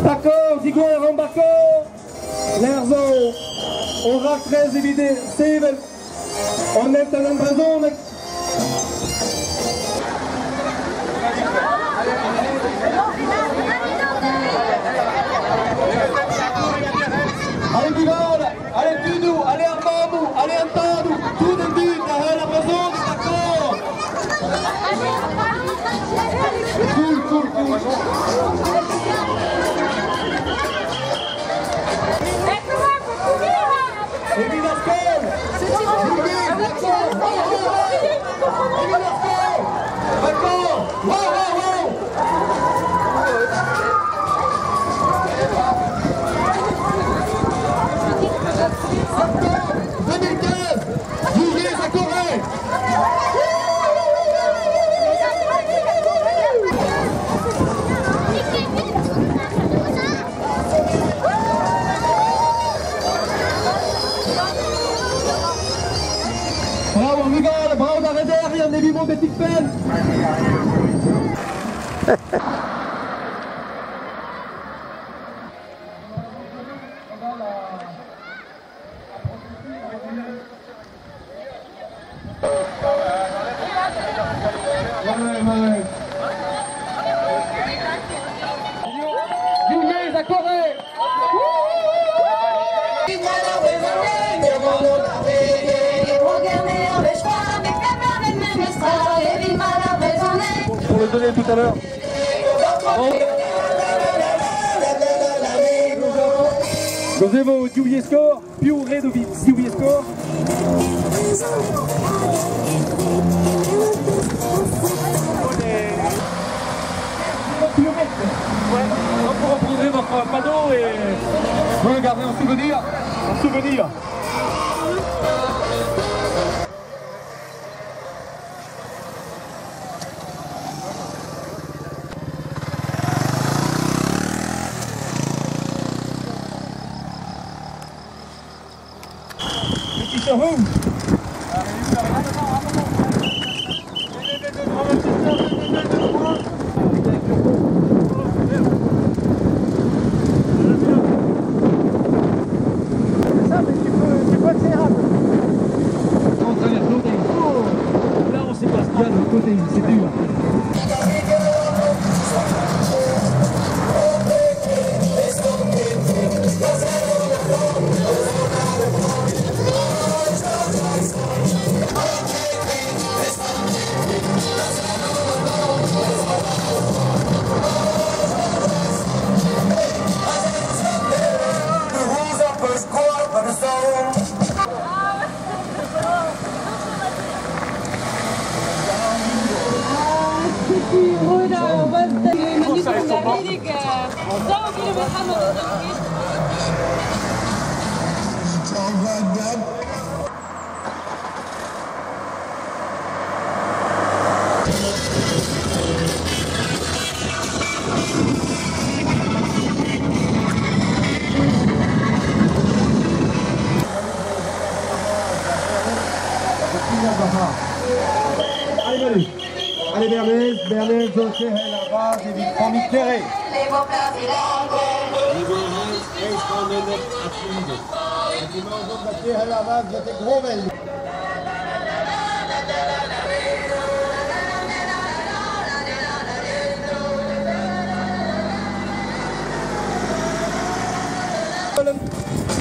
D'accord, Digor, embarquons. Lerzo, on raak 7. On est en embrasson. Allez, Digor, allez, Tudu, allez, Armando, allez, Antado, tout le but, la embrasson, d'accord. Cool. Bravo Miguel, bravo d'arrêt derrière, on est vivant de petites peines. Juliez à Corée. Pour le donner tout à l'heure. Gozevo Diubiesco, più Redovic Diubiesco. Ouais, on reprendrait votre panneau et vous le garder en souvenir. En souvenir. Petit chahou. C'est dur. Allez Bernays, José, là-bas, j'ai vu Famille Terré.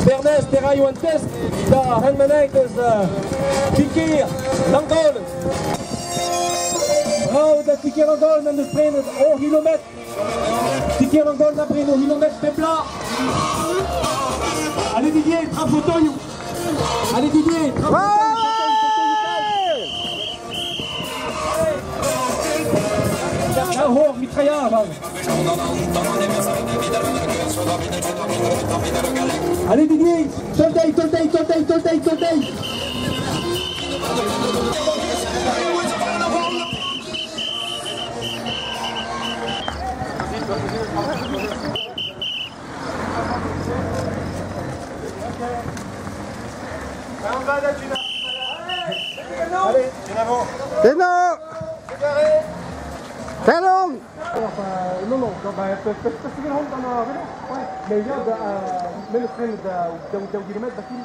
Bernays, Terra Yuantes, da Helmenaites, Pikir, Langol. Rauw dat Tikirangol met de sprint au kilomètre. Tikirangol n'a pris au kilomètre de plat. Allez Didier, trappe au toyo. Allez Didier, trappe au toyo. Ja, hoor, mitraillard. Allez Didier, Toltei. Allez, en avant. Et non. C'est carré. Talon. Non, bah, festivalhom dans la ouais, mais il y a même le train de girimet bakil.